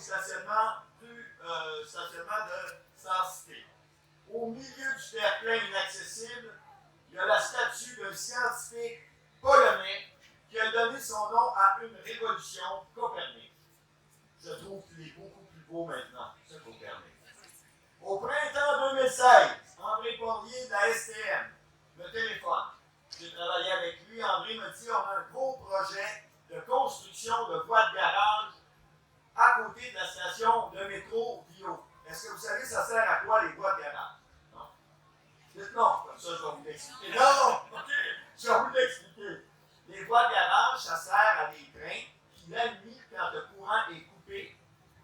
des stationnements de Star-Cité. Au milieu du terre-plein inaccessible, il y a la statue d'un scientifique polonais qui a donné son nom à une révolution, Copernic. Je trouve qu'il est beaucoup plus beau maintenant, ce Copernic. Au printemps 2016, André Poirier de la STM, le téléphone. J'ai travaillé avec lui. André me dit on a un gros projet de construction de voies de garage à côté de la station de métro Vio. Est-ce que vous savez, ça sert à quoi les voies de garage? Non? Dites non, comme ça je vais vous l'expliquer. Non, ok, je vais vous l'expliquer. Les voies de garage, ça sert à des trains qui, la nuit, quand le courant est coupé,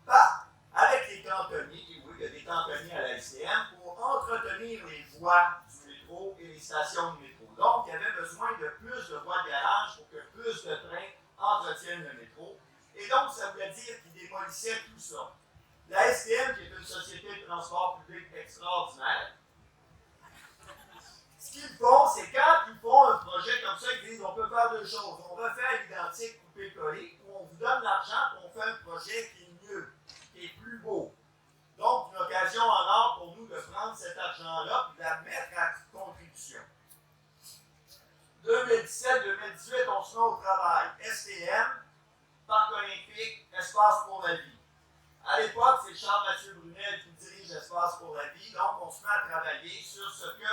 partent avec les cantonniers, et oui, il y a des cantonniers à la STM, pour entretenir les voies du métro et les stations de métro. Donc, il y avait besoin de plus de voies de garage pour que plus de trains entretiennent le métro. Et donc, ça voulait dire qu'ils démolissaient tout ça. La STM, qui est une société de transport public extraordinaire, ce qu'ils font, c'est quand ils font un projet comme ça, ils disent on peut faire deux choses. On refait à l'identique coupé-collé, ou on vous donne l'argent pour faire un projet qui est mieux, qui est plus beau. Donc, une occasion en or pour nous de prendre cet argent-là et de la mettre à contribution. 2017-2018, on se met au travail. STM, Parc olympique, Espace pour la vie. À l'époque, c'est Charles-Mathieu Brunel qui dirige Espace pour la vie, donc on se met à travailler sur ce que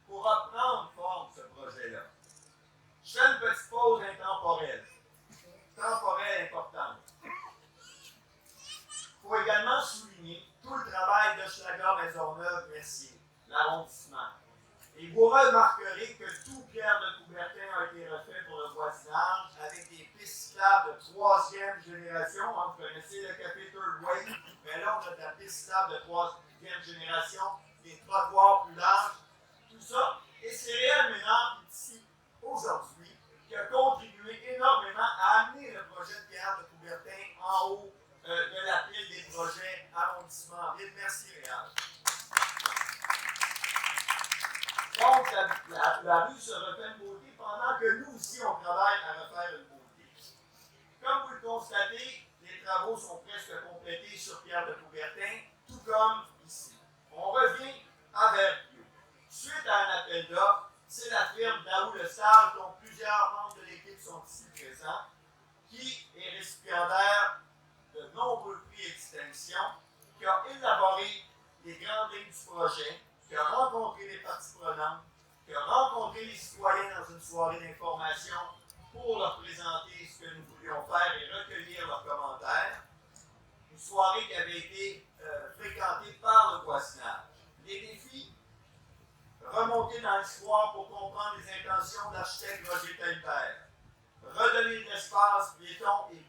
pourra prendre forme ce projet-là. Je fais une petite pause intemporelle. Temporelle importante. Il faut également souligner tout le travail de Schlager-Maisonneuve-Mercier, l'arrondissement. Et vous remarquerez que tout Pierre de Coubertin a été refait pour le voisinage avec des pistes cyclables de troisième génération. Vous connaissez le café Third Way, mais là on a de la piste cyclable de troisième génération, des trottoirs plus larges, tout ça. Et c'est Réal Ménard ici, aujourd'hui, qui a contribué énormément à amener le projet de Pierre de Coubertin en haut de la pile des projets arrondissement ville. Merci Réal. Donc, la rue se refait une beauté pendant que nous aussi, on travaille à refaire une beauté. Comme vous le constatez, les travaux sont presque complétés sur Pierre de Coubertin, tout comme ici. On revient à Verviers. Suite à un appel d'offres, c'est la firme Daou Le Sage, dont plusieurs membres de l'équipe sont ici présents, qui est récipiendaire de nombreux prix et distinctions, qui a élaboré les grandes lignes du projet, qui a rencontré les parties prenantes, qui a rencontré les citoyens dans une soirée d'information pour leur présenter ce que nous voulions faire et recueillir leurs commentaires. Une soirée qui avait été fréquentée par le voisinage. Les défis, remonter dans l'histoire pour comprendre les intentions de l'architecte Roger Taillefer, redonner de l'espace piéton et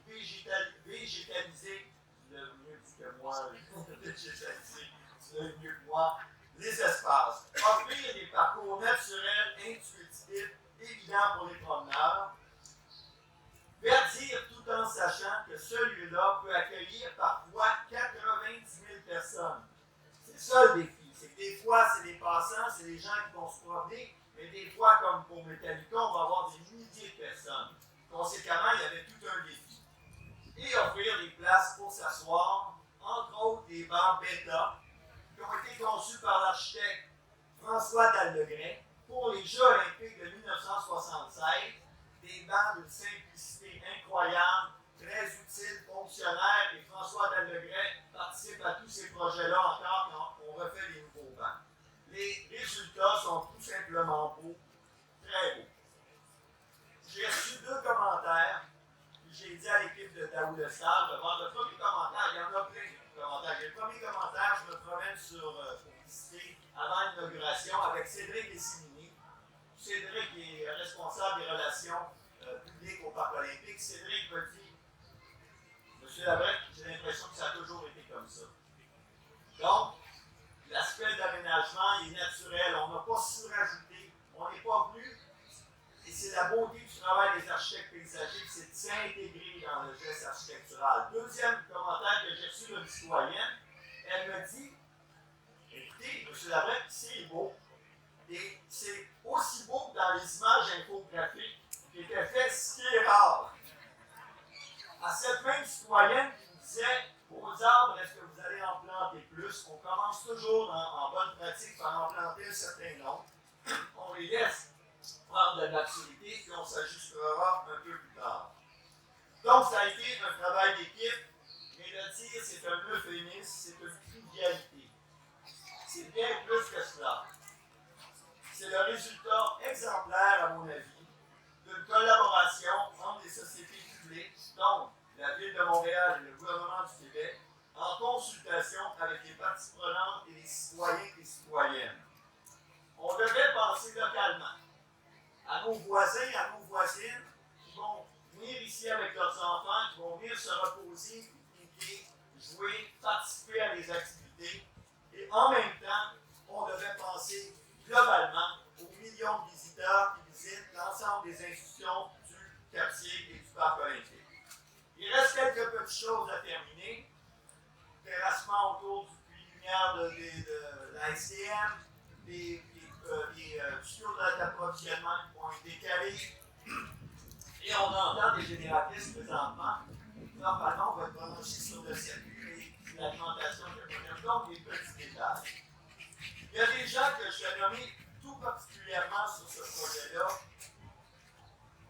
végétaliser, tu l'as mieux dit que moi, végétaliser, tu l'as mieux que moi, les espaces, offrir des parcours naturels, intuitifs, évidents pour les promeneurs, verdir tout en sachant que ce lieu-là peut accueillir parfois 90 000 personnes. C'est ça le défi, c'est que des fois c'est des passants, c'est des gens qui vont se promener, mais des fois, comme pour Metallica, on va avoir des milliers de personnes. Conséquemment, il y avait tout un défi. Et offrir des places pour s'asseoir, entre autres des bancs bêta, qui ont été conçus par l'architecte François Dallegret pour les Jeux olympiques de 1976, des bancs d'une simplicité incroyable, très utiles, fonctionnaires, et François Dallegret participe à tous ces projets-là encore quand on refait les nouveaux bancs. Les résultats sont tout simplement beaux, très beaux. J'ai reçu 2 commentaires, puis j'ai dit à l'équipe de Daou Le Sage de voir le premier commentaire, il y en a plein de commentaires. Le premier commentaire, je me promène pour visiter avant l'inauguration avec Cédric Essimini. Cédric est responsable des relations publiques au Parc olympique. Cédric me dit, Monsieur Labrec, j'ai l'impression que ça a toujours été comme ça. Donc, l'aspect d'aménagement est naturel, on n'a pas surajouté, on n'est pas venu. Et c'est la beauté du travail des architectes paysagistes, c'est de s'intégrer dans le geste architectural. Deuxième commentaire que j'ai reçu d'une citoyenne, elle me dit, écoutez, M. Labrec, c'est beau, et c'est aussi beau que dans les images infographiques qui étaient faites, ce qui est rare. À cette même citoyenne qui me disait, Vos arbres, est-ce que vous allez en planter plus? On commence toujours en bonne pratique par en planter un certain nombre. On les laisse prendre de la maturité, puis on s'ajustera un peu plus tard. Donc, ça a été un travail d'équipe, mais le dire, c'est un euphémisme, c'est une trivialité. C'est bien plus que cela. C'est le résultat exemplaire, à mon avis, d'une collaboration entre les sociétés publiques, donc la Ville de Montréal et le gouvernement du Québec, en consultation avec les parties prenantes et les citoyens et citoyennes. On devait penser localement à nos voisins, à nos voisines, qui vont venir ici avec leurs enfants, qui vont venir se reposer, pique-niquer, jouer, participer à des activités. Et en même temps, on devait penser globalement aux millions de visiteurs qui visitent l'ensemble des institutions du quartier et du parc olympique. Il reste quelques petites choses à terminer. Terrassement autour du puits lumière de la STM, des tuyaux d'approvisionnement qui vont être décalés. Et on entend des génératrices présentement. Normalement, on va être branché sur le circuit et l'alimentation de donc des petits détails. Il y a des gens que je vais nommer tout particulièrement sur ce projet-là.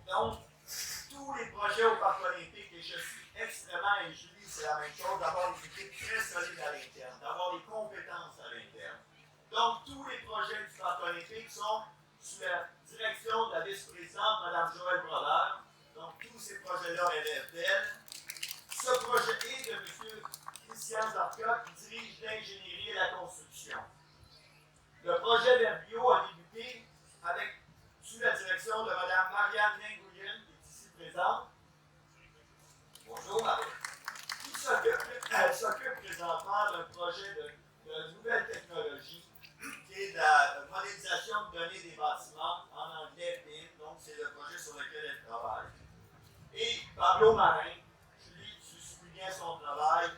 Donc, tous les projets au Parc olympique, et je suis extrêmement, et Julie, c'est la même chose, d'avoir des équipes très solides à l'interne, d'avoir des compétences à l'interne. Donc, tous les projets du Parc olympique sont sous la direction de la vice-présidente, Mme Joëlle Brodeur. Donc, tous ces projets-là relèvent d'elle. Ce projet est de M. Christian Zarka, qui dirige l'ingénierie et la construction. Le projet Verbio a débuté sous la direction de Mme Marianne Nguyen, qui est ici présente. Bonjour, Marie. Elle s'occupe présentement d'un projet de nouvelle technologie, qui est la modélisation de données des bâtiments, en anglais BIM, donc c'est le projet sur lequel elle travaille. Et Pablo Marin, Julie, tu suis bien son travail,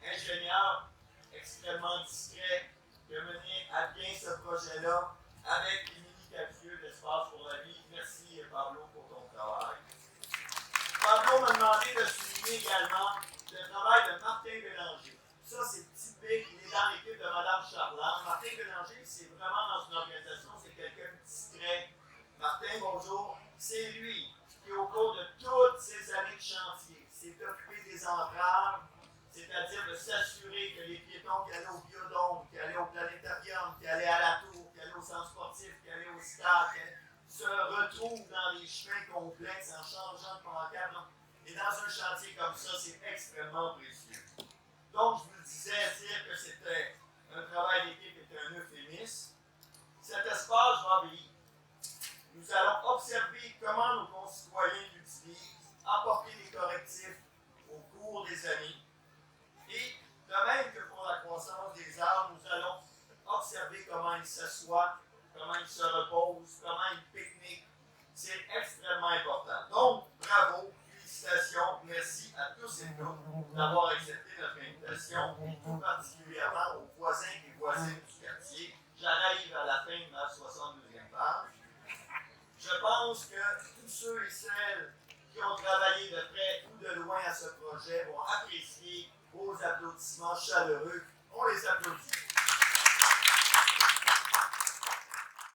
ingénieur extrêmement discret, qui a mené à bien ce projet-là avec Émilie Capieux d'Espace pour la vie. Merci Pablo pour ton travail. Pablo m'a demandé de souligner également le travail de Martin Bélanger. Ça, c'est typique, il est dans l'équipe de Mme Charland. Martin Bélanger, c'est vraiment dans une organisation, c'est quelqu'un de discret. Martin, bonjour. C'est lui qui, au cours de toutes ces années de chantier, s'est occupé des entraves, c'est-à-dire de s'assurer que les piétons qui allaient au biodôme, qui allaient au planétarium, qui allaient à la tour, qui allaient au centre sportif, qui allaient au stade, se retrouvent dans les chemins complexes en changeant de pancarte. Et dans un chantier comme ça, c'est extrêmement précieux. Donc, je vous le disais, dire que c'était un travail d'équipe était un euphémisme. Cet espace va vivre. Nous allons observer comment nos concitoyens l'utilisent, apporter des correctifs au cours des années. Et de même que pour la croissance des arbres, nous allons observer comment ils s'assoient, comment ils se reposent, comment ils pique-niquent. C'est extrêmement important. Donc, bravo, félicitations, merci à tous et toutes d'avoir accepté notre invitation, et tout particulièrement aux voisins et voisines du quartier. J'arrive à la fin de ma 62e page. Je pense que tous ceux et celles qui ont travaillé de près ou de loin à ce projet vont apprécier vos applaudissements chaleureux. On les applaudit.